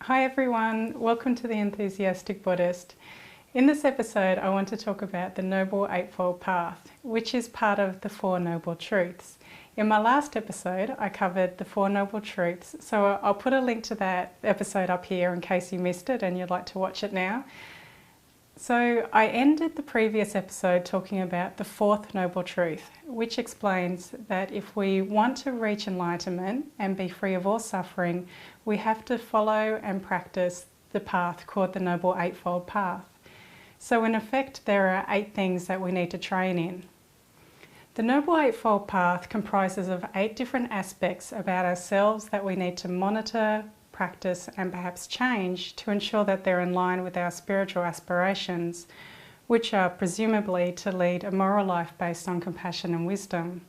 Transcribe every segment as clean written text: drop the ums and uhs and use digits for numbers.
Hi everyone, welcome to the Enthusiastic Buddhist. In this episode I want to talk about the Noble Eightfold Path, which is part of the Four Noble Truths. In my last episode I covered the Four Noble Truths, so I'll put a link to that episode up here in case you missed it and you'd like to watch it now. So I ended the previous episode talking about the fourth noble truth, which explains that if we want to reach enlightenment and be free of all suffering, we have to follow and practice the path called the Noble Eightfold Path. So in effect, there are 8 things that we need to train in. The Noble Eightfold Path comprises of 8 different aspects about ourselves that we need to monitor, practice and perhaps change to ensure that they're in line with our spiritual aspirations, which are presumably to lead a moral life based on compassion and wisdom.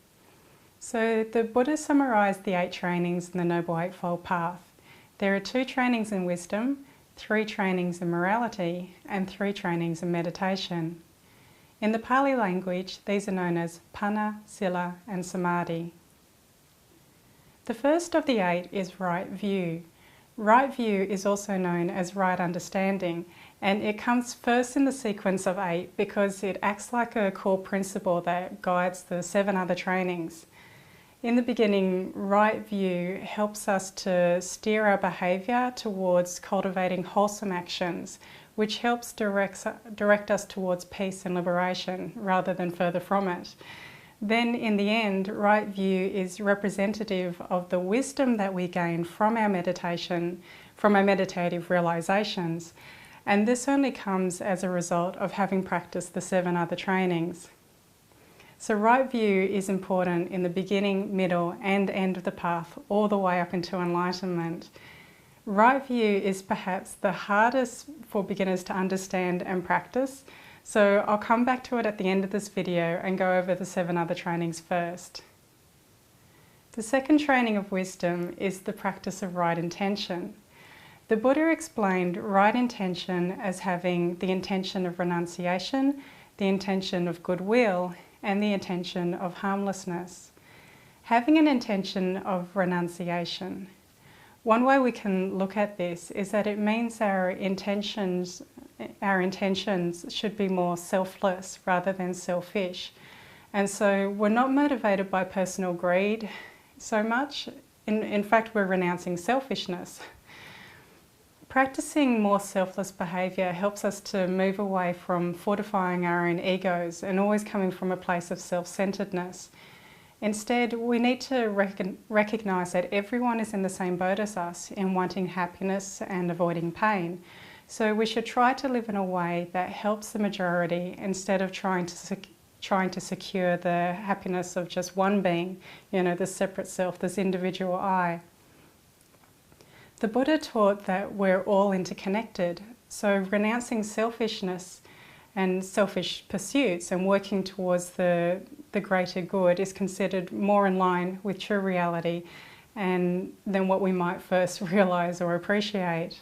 So the Buddha summarised the 8 trainings in the Noble Eightfold Path. There are 2 trainings in wisdom, 3 trainings in morality and 3 trainings in meditation. In the Pali language, these are known as Panna, Sila and Samadhi. The first of the 8 is right view. Right view is also known as right understanding, and it comes first in the sequence of 8 because it acts like a core principle that guides the 7 other trainings. In the beginning, right view helps us to steer our behaviour towards cultivating wholesome actions, which helps direct us towards peace and liberation rather than further from it. Then in the end, right view is representative of the wisdom that we gain from our meditation, from our meditative realizations, and this only comes as a result of having practiced the 7 other trainings. So right view is important in the beginning, middle and end of the path, all the way up into enlightenment. Right view is perhaps the hardest for beginners to understand and practice, so I'll come back to it at the end of this video and go over the 7 other trainings first. The second training of wisdom is the practice of right intention. The Buddha explained right intention as having the intention of renunciation, the intention of goodwill, and the intention of harmlessness. Having an intention of renunciation. One way we can look at this is that it means our intentions should be more selfless rather than selfish. And so we're not motivated by personal greed so much. In fact, we're renouncing selfishness. Practicing more selfless behaviour helps us to move away from fortifying our own egos and always coming from a place of self-centeredness. Instead, we need to recognise that everyone is in the same boat as us in wanting happiness and avoiding pain. So we should try to live in a way that helps the majority instead of trying to secure the happiness of just one being, this separate self, this individual I. The Buddha taught that we're all interconnected, so renouncing selfishness and selfish pursuits and working towards the greater good is considered more in line with true reality and than what we might first realise or appreciate.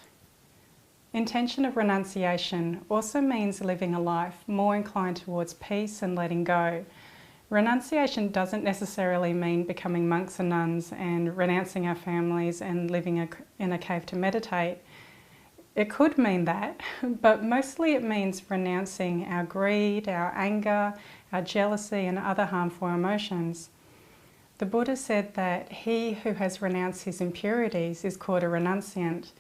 Intention of renunciation also means living a life more inclined towards peace and letting go. Renunciation doesn't necessarily mean becoming monks and nuns and renouncing our families and living in a cave to meditate. It could mean that, but mostly it means renouncing our greed, our anger, our jealousy and other harmful emotions. The Buddha said that he who has renounced his impurities is called a renunciant.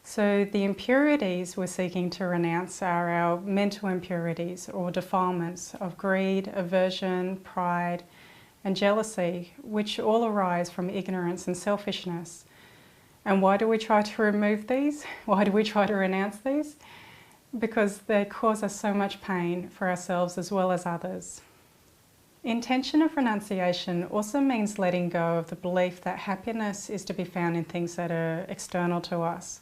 So the impurities we're seeking to renounce are our mental impurities or defilements of greed, aversion, pride and jealousy, which all arise from ignorance and selfishness. And why do we try to remove these? Why do we try to renounce these? Because they cause us so much pain for ourselves as well as others. Intention of renunciation also means letting go of the belief that happiness is to be found in things that are external to us.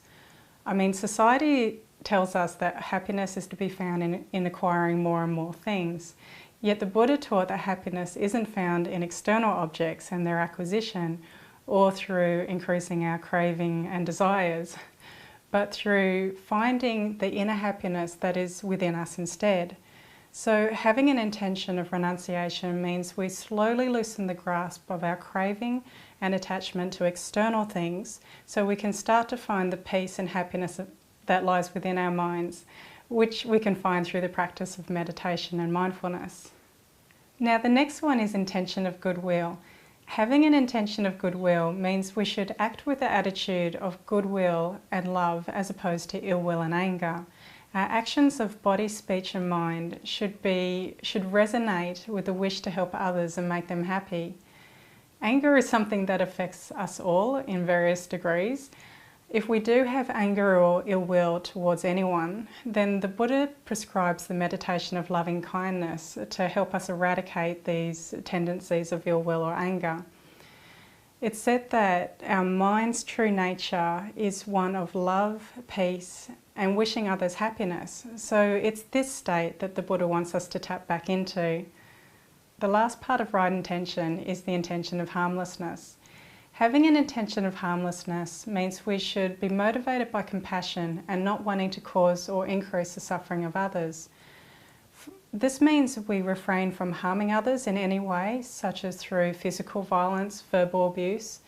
I mean, society tells us that happiness is to be found in acquiring more and more things. Yet the Buddha taught that happiness isn't found in external objects and their acquisition or through increasing our craving and desires, but through finding the inner happiness that is within us instead. So having an intention of renunciation means we slowly loosen the grasp of our craving and attachment to external things so we can start to find the peace and happiness that lies within our minds, which we can find through the practice of meditation and mindfulness. Now the next one is intention of goodwill. Having an intention of goodwill means we should act with the attitude of goodwill and love as opposed to ill will and anger. Our actions of body, speech and mind should resonate with the wish to help others and make them happy. Anger is something that affects us all in various degrees. If we do have anger or ill will towards anyone, then the Buddha prescribes the meditation of loving kindness to help us eradicate these tendencies of ill will or anger. It's said that our mind's true nature is one of love, peace, and wishing others happiness. So it's this state that the Buddha wants us to tap back into. The last part of right intention is the intention of harmlessness. Having an intention of harmlessness means we should be motivated by compassion and not wanting to cause or increase the suffering of others. This means we refrain from harming others in any way, such as through physical violence, verbal abuse,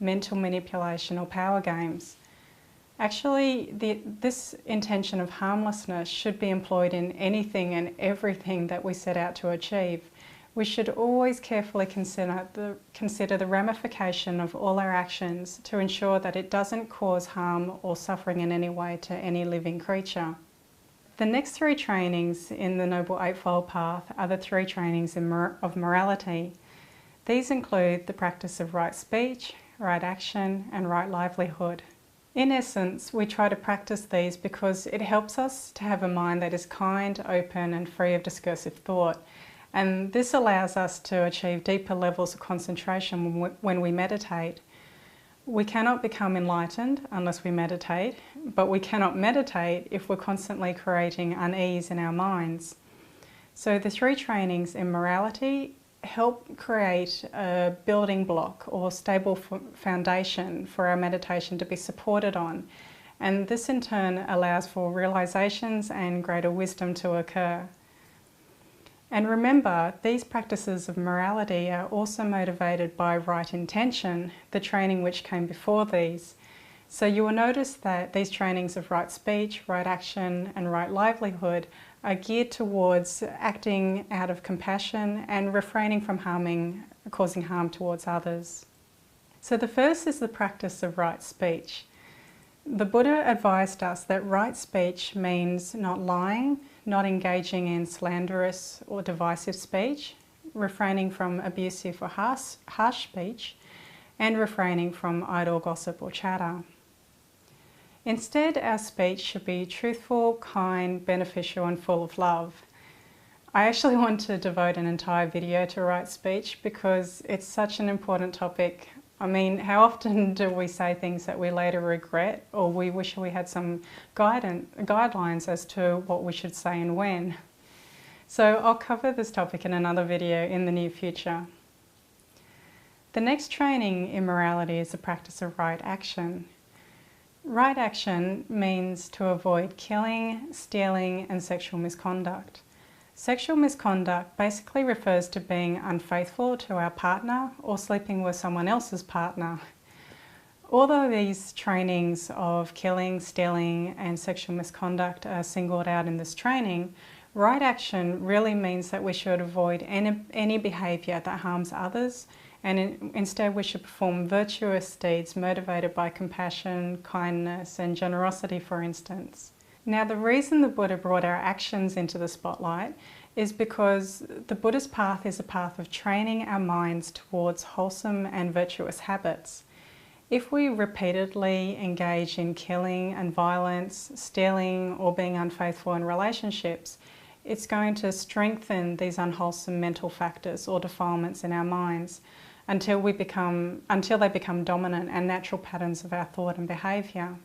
mental manipulation or power games. Actually, this intention of harmlessness should be employed in anything and everything that we set out to achieve. We should always carefully consider the ramification of all our actions to ensure that it doesn't cause harm or suffering in any way to any living creature. The next three trainings in the Noble Eightfold Path are the three trainings of morality. These include the practice of right speech, right action, and right livelihood. In essence, we try to practice these because it helps us to have a mind that is kind, open, and free of discursive thought. And this allows us to achieve deeper levels of concentration when we meditate. We cannot become enlightened unless we meditate, but we cannot meditate if we're constantly creating unease in our minds. So the three trainings in morality help create a building block or stable foundation for our meditation to be supported on. And this in turn allows for realizations and greater wisdom to occur. And remember, these practices of morality are also motivated by right intention, the training which came before these. So you will notice that these trainings of right speech, right action, and right livelihood are geared towards acting out of compassion and refraining from causing harm towards others. So the first is the practice of right speech. The Buddha advised us that right speech means not lying, not engaging in slanderous or divisive speech, refraining from abusive or harsh speech, and refraining from idle gossip or chatter. Instead, our speech should be truthful, kind, beneficial, and full of love. I actually want to devote an entire video to right speech because it's such an important topic. I mean, how often do we say things that we later regret, or we wish we had some guidelines as to what we should say and when? So I'll cover this topic in another video in the near future. The next training in morality is the practice of right action. Right action means to avoid killing, stealing, and sexual misconduct. Sexual misconduct basically refers to being unfaithful to our partner or sleeping with someone else's partner. Although these trainings of killing, stealing, and sexual misconduct are singled out in this training, right action really means that we should avoid any behaviour that harms others, and instead we should perform virtuous deeds motivated by compassion, kindness, and generosity, for instance. Now, the reason the Buddha brought our actions into the spotlight is because the Buddhist path is a path of training our minds towards wholesome and virtuous habits. If we repeatedly engage in killing and violence, stealing, or being unfaithful in relationships, it's going to strengthen these unwholesome mental factors or defilements in our minds until they become dominant and natural patterns of our thought and behaviour.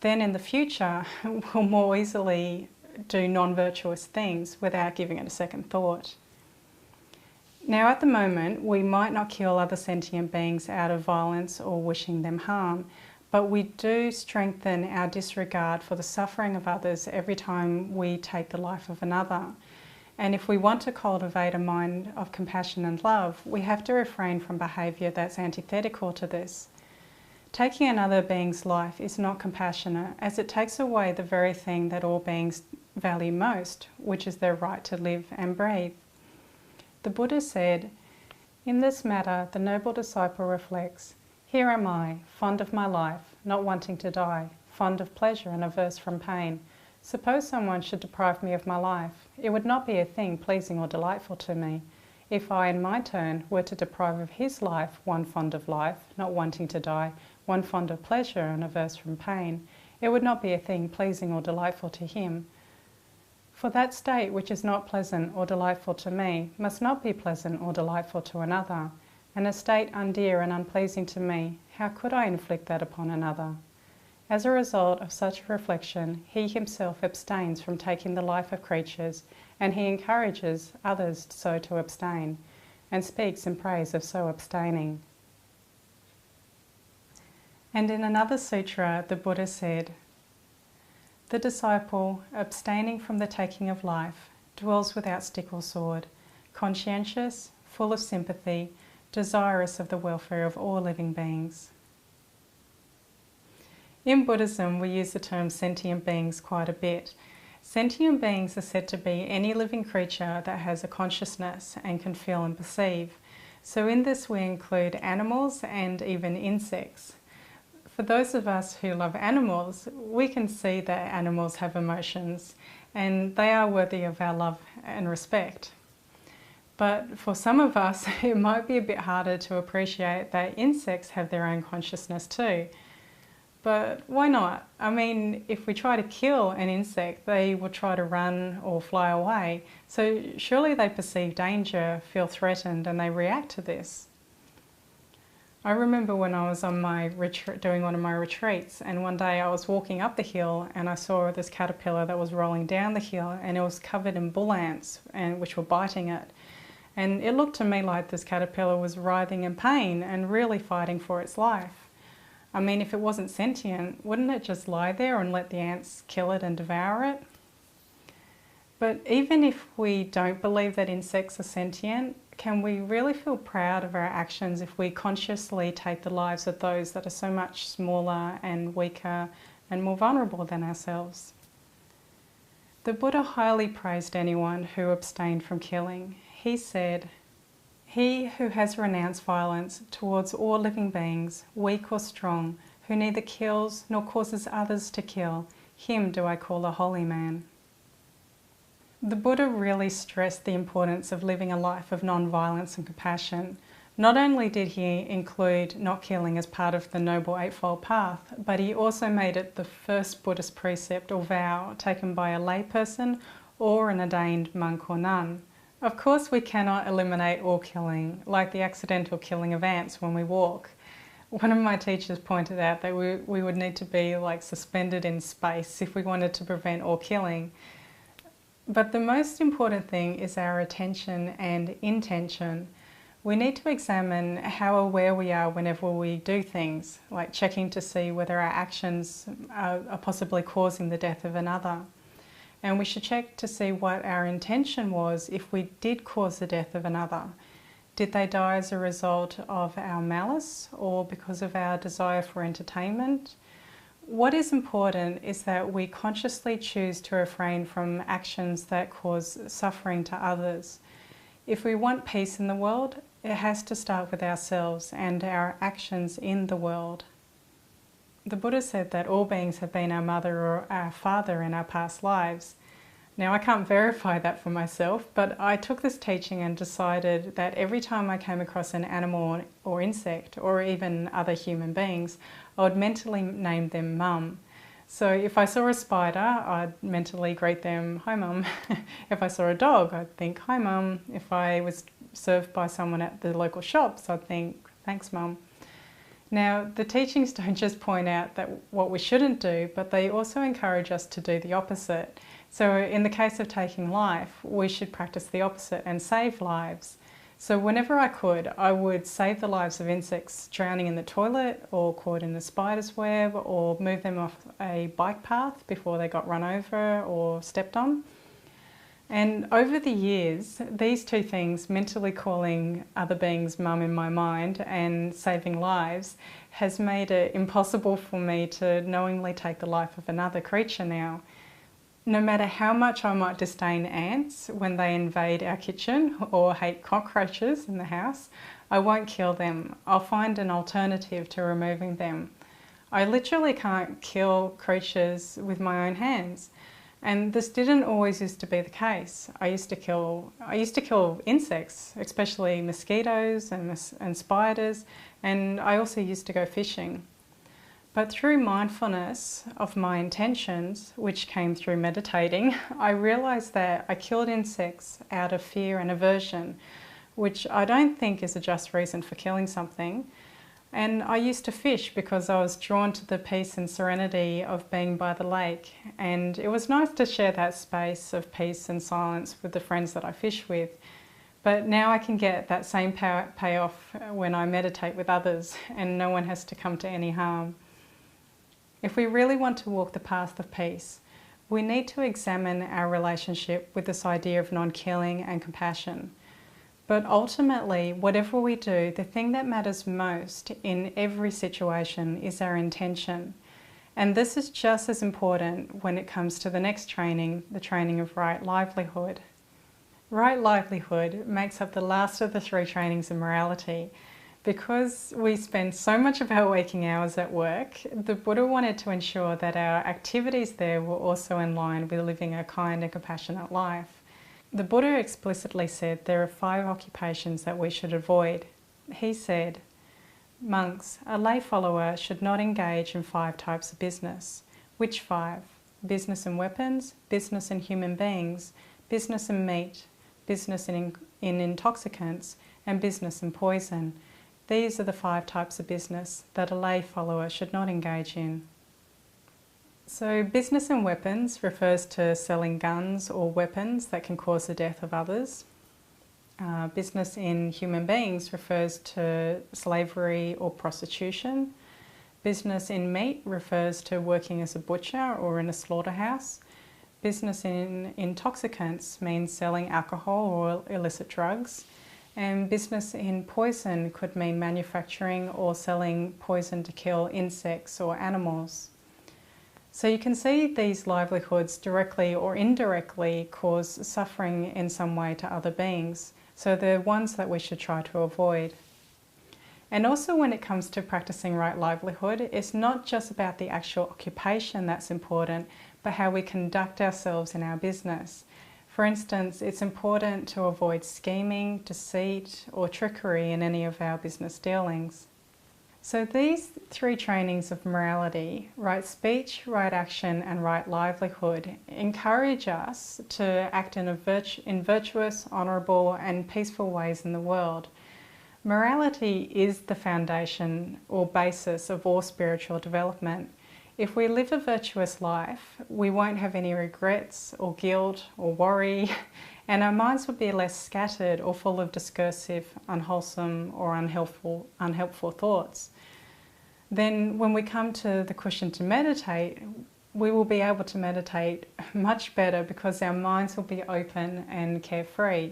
Then in the future, we'll more easily do non-virtuous things without giving it a second thought. Now at the moment, we might not kill other sentient beings out of violence or wishing them harm, but we do strengthen our disregard for the suffering of others every time we take the life of another. And if we want to cultivate a mind of compassion and love, we have to refrain from behaviour that's antithetical to this. Taking another being's life is not compassionate, as it takes away the very thing that all beings value most, which is their right to live and breathe. The Buddha said, "In this matter, the noble disciple reflects, 'Here am I, fond of my life, not wanting to die, fond of pleasure and averse from pain. Suppose someone should deprive me of my life. It would not be a thing pleasing or delightful to me. If I, in my turn, were to deprive of his life, one fond of life, not wanting to die, one fond of pleasure and averse from pain, it would not be a thing pleasing or delightful to him. For that state which is not pleasant or delightful to me must not be pleasant or delightful to another, and a state undear and unpleasing to me, how could I inflict that upon another?' As a result of such reflection, he himself abstains from taking the life of creatures, and he encourages others so to abstain, and speaks in praise of so abstaining." And in another sutra, the Buddha said, "The disciple, abstaining from the taking of life, dwells without stick or sword, conscientious, full of sympathy, desirous of the welfare of all living beings." In Buddhism, we use the term sentient beings quite a bit. Sentient beings are said to be any living creature that has a consciousness and can feel and perceive. So in this we include animals and even insects. For those of us who love animals, we can see that animals have emotions and they are worthy of our love and respect. But for some of us, it might be a bit harder to appreciate that insects have their own consciousness too. But why not? I mean, if we try to kill an insect, they will try to run or fly away. So surely they perceive danger, feel threatened, and they react to this. I remember when I was on my doing one of my retreats, and one day I was walking up the hill and I saw this caterpillar that was rolling down the hill, and it was covered in bull ants, which were biting it. And it looked to me like this caterpillar was writhing in pain and really fighting for its life. I mean, if it wasn't sentient, wouldn't it just lie there and let the ants kill it and devour it? But even if we don't believe that insects are sentient, can we really feel proud of our actions if we consciously take the lives of those that are so much smaller and weaker and more vulnerable than ourselves? The Buddha highly praised anyone who abstained from killing. He said, "He who has renounced violence towards all living beings, weak or strong, who neither kills nor causes others to kill, him do I call a holy man." The Buddha really stressed the importance of living a life of non-violence and compassion. Not only did he include not killing as part of the Noble Eightfold Path, but he also made it the first Buddhist precept or vow taken by a layperson or an ordained monk or nun. Of course, we cannot eliminate all killing, like the accidental killing of ants when we walk. One of my teachers pointed out that we would need to be like suspended in space if we wanted to prevent all killing. But the most important thing is our attention and intention. We need to examine how aware we are whenever we do things, like checking to see whether our actions are possibly causing the death of another. And we should check to see what our intention was if we did cause the death of another. Did they die as a result of our malice or because of our desire for entertainment? What is important is that we consciously choose to refrain from actions that cause suffering to others. If we want peace in the world, it has to start with ourselves and our actions in the world. The Buddha said that all beings have been our mother or our father in our past lives. Now, I can't verify that for myself, but I took this teaching and decided that every time I came across an animal or insect, or even other human beings, I would mentally name them Mum. So if I saw a spider, I'd mentally greet them, "Hi Mum." If I saw a dog, I'd think, "Hi Mum." If I was served by someone at the local shops, I'd think, "Thanks Mum." Now, the teachings don't just point out that what we shouldn't do, but they also encourage us to do the opposite. So in the case of taking life, we should practice the opposite and save lives. So whenever I could, I would save the lives of insects drowning in the toilet or caught in a spider's web, or move them off a bike path before they got run over or stepped on. And over the years, these two things, mentally calling other beings mum in my mind and saving lives, has made it impossible for me to knowingly take the life of another creature now. No matter how much I might disdain ants when they invade our kitchen or hate cockroaches in the house, I won't kill them. I'll find an alternative to removing them. I literally can't kill creatures with my own hands. And this didn't always used to be the case. I used to kill insects, especially mosquitoes and spiders, and I also used to go fishing. But through mindfulness of my intentions, which came through meditating, I realised that I killed insects out of fear and aversion, which I don't think is a just reason for killing something. And I used to fish because I was drawn to the peace and serenity of being by the lake. And it was nice to share that space of peace and silence with the friends that I fish with. But now I can get that same payoff when I meditate with others, and no one has to come to any harm. If we really want to walk the path of peace, we need to examine our relationship with this idea of non-killing and compassion. But ultimately, whatever we do, the thing that matters most in every situation is our intention. And this is just as important when it comes to the next training, the training of right livelihood. Right livelihood makes up the last of the 3 trainings in morality. Because we spend so much of our waking hours at work, the Buddha wanted to ensure that our activities there were also in line with living a kind and compassionate life. The Buddha explicitly said there are 5 occupations that we should avoid. He said, "Monks, a lay follower should not engage in 5 types of business." Which 5? Business in weapons, business in human beings, business in meat, business in intoxicants, and business in poison. These are the 5 types of business that a lay follower should not engage in. So business in weapons refers to selling guns or weapons that can cause the death of others. Business in human beings refers to slavery or prostitution. Business in meat refers to working as a butcher or in a slaughterhouse. Business in intoxicants means selling alcohol or illicit drugs. And business in poison could mean manufacturing or selling poison to kill insects or animals. So you can see these livelihoods directly or indirectly cause suffering in some way to other beings. So they're ones that we should try to avoid. And also when it comes to practicing right livelihood, it's not just about the actual occupation that's important, but how we conduct ourselves in our business. For instance, it's important to avoid scheming, deceit, or trickery in any of our business dealings. So these 3 trainings of morality, right speech, right action, and right livelihood, encourage us to act in virtuous, honourable, and peaceful ways in the world. Morality is the foundation or basis of all spiritual development. If we live a virtuous life, we won't have any regrets or guilt or worry, and our minds will be less scattered or full of discursive, unwholesome, or unhelpful thoughts. Then when we come to the question to meditate, we will be able to meditate much better because our minds will be open and carefree.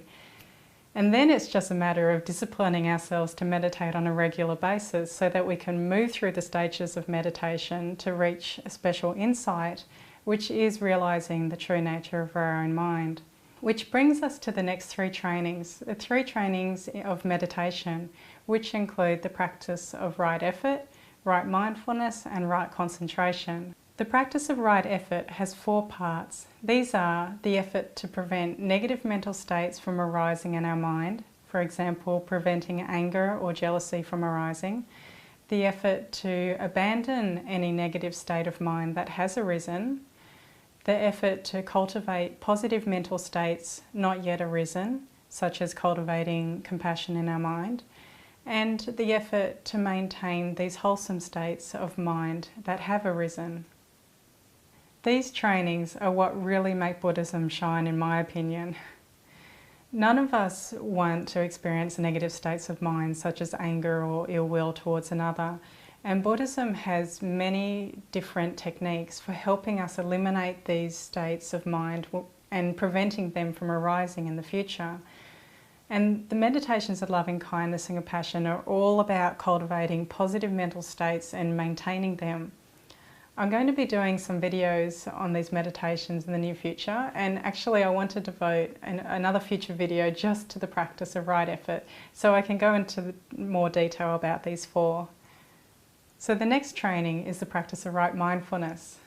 And then it's just a matter of disciplining ourselves to meditate on a regular basis so that we can move through the stages of meditation to reach a special insight, which is realising the true nature of our own mind. Which brings us to the next 3 trainings, the 3 trainings of meditation, which include the practice of right effort, right mindfulness, and right concentration. The practice of right effort has 4 parts. These are the effort to prevent negative mental states from arising in our mind, for example, preventing anger or jealousy from arising, the effort to abandon any negative state of mind that has arisen, the effort to cultivate positive mental states not yet arisen, such as cultivating compassion in our mind, and the effort to maintain these wholesome states of mind that have arisen. These trainings are what really make Buddhism shine, in my opinion. None of us want to experience negative states of mind such as anger or ill will towards another, and Buddhism has many different techniques for helping us eliminate these states of mind and preventing them from arising in the future. And the meditations of loving kindness and compassion are all about cultivating positive mental states and maintaining them. I'm going to be doing some videos on these meditations in the near future, and actually I want to devote another future video just to the practice of right effort, so I can go into more detail about these four. So the next training is the practice of right mindfulness.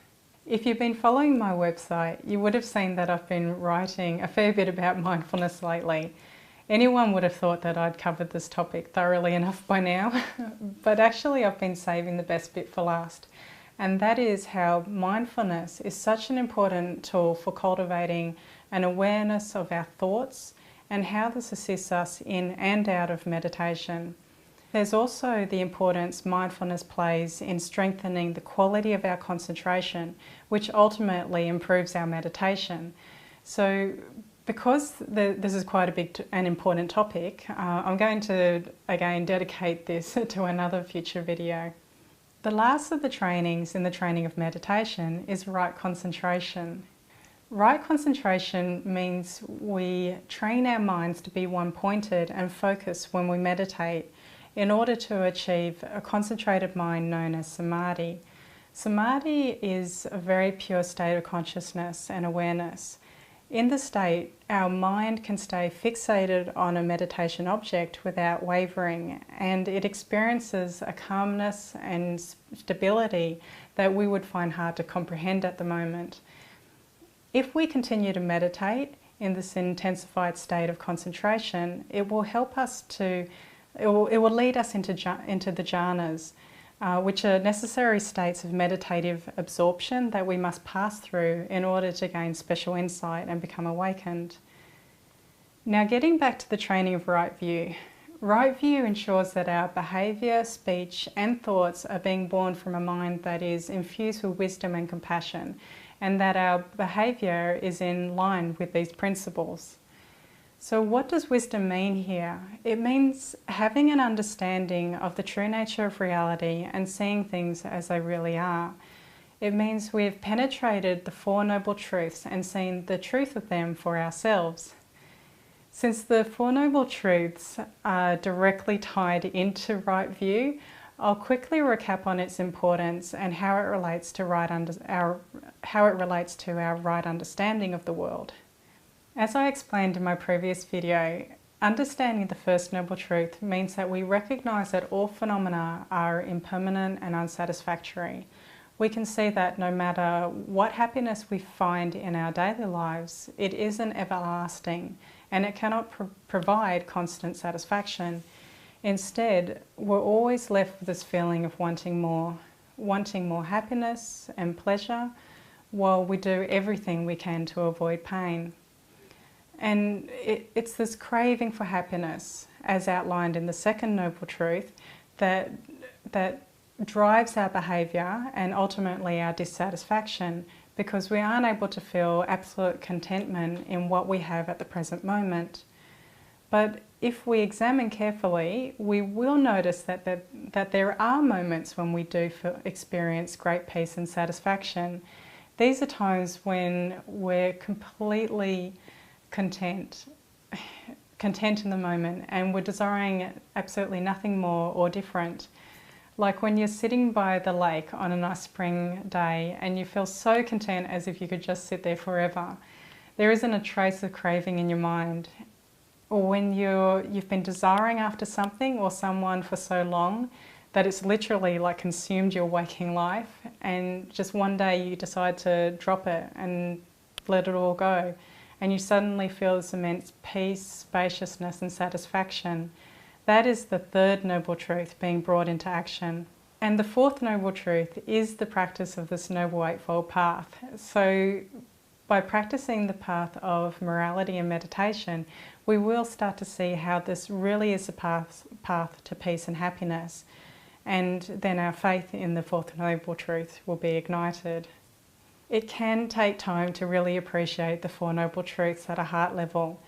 If you've been following my website, you would have seen that I've been writing a fair bit about mindfulness lately. Anyone would have thought that I'd covered this topic thoroughly enough by now, but actually I've been saving the best bit for last. And that is how mindfulness is such an important tool for cultivating an awareness of our thoughts and how this assists us in and out of meditation. There's also the importance mindfulness plays in strengthening the quality of our concentration, which ultimately improves our meditation. So because this is quite a big and important topic, I'm going to again dedicate this to another future video. The last of the trainings in the training of meditation is right concentration. Right concentration means we train our minds to be one-pointed and focused when we meditate in order to achieve a concentrated mind known as samadhi. Samadhi is a very pure state of consciousness and awareness. In this state, our mind can stay fixated on a meditation object without wavering, and it experiences a calmness and stability that we would find hard to comprehend at the moment. If we continue to meditate in this intensified state of concentration, it will help us it will lead us into the jhanas, which are necessary states of meditative absorption that we must pass through in order to gain special insight and become awakened. Now, getting back to the training of right view. Right view ensures that our behaviour, speech and thoughts are being born from a mind that is infused with wisdom and compassion, and that our behaviour is in line with these principles. So what does wisdom mean here? It means having an understanding of the true nature of reality and seeing things as they really are. It means we've penetrated the Four Noble Truths and seen the truth of them for ourselves. Since the Four Noble Truths are directly tied into right view, I'll quickly recap on its importance and how it relates to our right understanding of the world. As I explained in my previous video, understanding the First Noble Truth means that we recognise that all phenomena are impermanent and unsatisfactory. We can see that no matter what happiness we find in our daily lives, it isn't everlasting and it cannot provide constant satisfaction. Instead, we're always left with this feeling of wanting more happiness and pleasure, while we do everything we can to avoid pain. And it's this craving for happiness, as outlined in the Second Noble Truth, that drives our behaviour and ultimately our dissatisfaction, because we aren't able to feel absolute contentment in what we have at the present moment. But if we examine carefully, we will notice that there are moments when we do experience great peace and satisfaction. These are times when we're completely content in the moment and we're desiring absolutely nothing more or different. Like when you're sitting by the lake on a nice spring day and you feel so content as if you could just sit there forever. There isn't a trace of craving in your mind. Or when you've been desiring after something or someone for so long that it's literally like consumed your waking life, and just one day you decide to drop it and let it all go, and you suddenly feel this immense peace, spaciousness and satisfaction. That is the Third Noble Truth being brought into action. And the Fourth Noble Truth is the practice of this Noble Eightfold Path. So by practicing the path of morality and meditation, we will start to see how this really is a path to peace and happiness. And then our faith in the Fourth Noble Truth will be ignited. It can take time to really appreciate the Four Noble Truths at a heart level.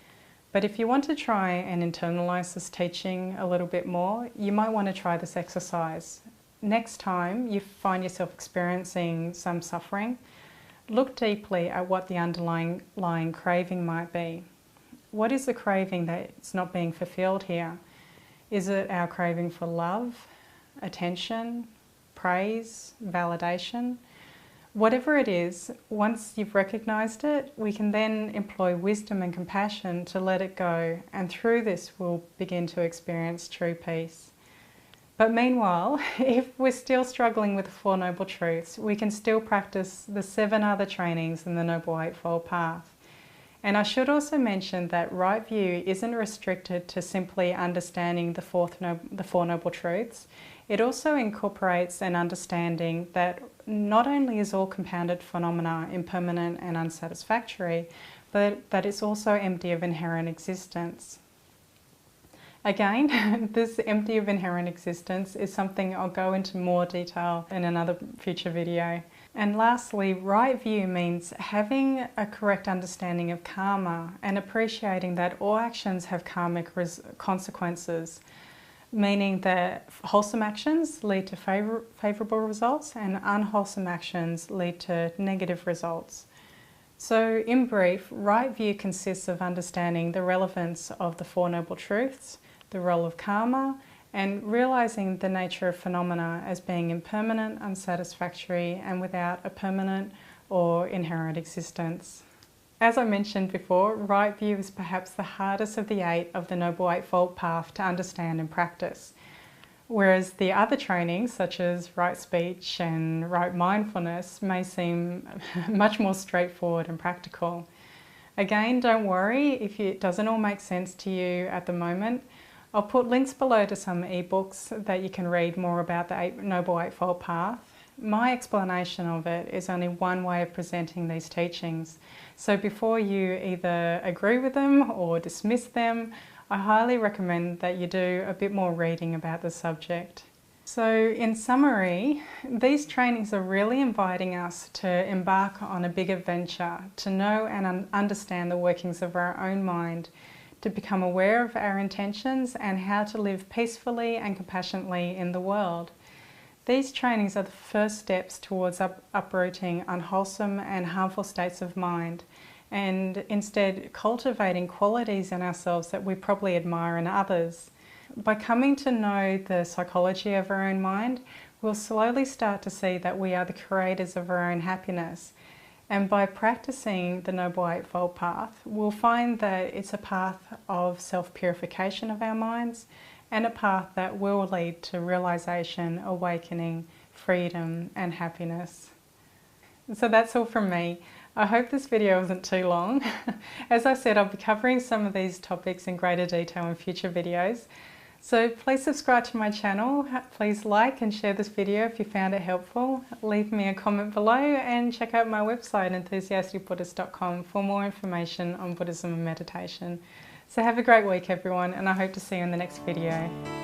But if you want to try and internalise this teaching a little bit more, you might want to try this exercise. Next time you find yourself experiencing some suffering, look deeply at what the underlying craving might be. What is the craving that's not being fulfilled here? Is it our craving for love, attention, praise, validation? Whatever it is, once you've recognised it, we can then employ wisdom and compassion to let it go, and through this we'll begin to experience true peace. But meanwhile, if we're still struggling with the Four Noble Truths, we can still practice the 7 other trainings in the Noble Eightfold Path. And I should also mention that right view isn't restricted to simply understanding the Four Noble Truths. It also incorporates an understanding that not only is all compounded phenomena impermanent and unsatisfactory, but that it's also empty of inherent existence. Again, this empty of inherent existence is something I'll go into more detail in another future video. And lastly, right view means having a correct understanding of karma and appreciating that all actions have karmic consequences, meaning that wholesome actions lead to favourable results and unwholesome actions lead to negative results. So in brief, right view consists of understanding the relevance of the Four Noble Truths, the role of karma, and realising the nature of phenomena as being impermanent, unsatisfactory, and without a permanent or inherent existence. As I mentioned before, right view is perhaps the hardest of the 8 of the Noble Eightfold Path to understand and practice, whereas the other trainings, such as right speech and right mindfulness, may seem much more straightforward and practical. Again, don't worry if it doesn't all make sense to you at the moment. I'll put links below to some ebooks that you can read more about the Noble Eightfold Path. My explanation of it is only one way of presenting these teachings. So before you either agree with them or dismiss them, I highly recommend that you do a bit more reading about the subject. So in summary, these trainings are really inviting us to embark on a big adventure, to know and understand the workings of our own mind, to become aware of our intentions and how to live peacefully and compassionately in the world. These trainings are the first steps towards uprooting unwholesome and harmful states of mind, and instead cultivating qualities in ourselves that we probably admire in others. By coming to know the psychology of our own mind, we'll slowly start to see that we are the creators of our own happiness. And by practicing the Noble Eightfold Path, we'll find that it's a path of self-purification of our minds and a path that will lead to realization, awakening, freedom and happiness. So that's all from me. I hope this video wasn't too long. As I said, I'll be covering some of these topics in greater detail in future videos. So please subscribe to my channel, please like and share this video if you found it helpful, leave me a comment below and check out my website enthusiasticbuddhist.com for more information on Buddhism and meditation. So have a great week everyone, and I hope to see you in the next video.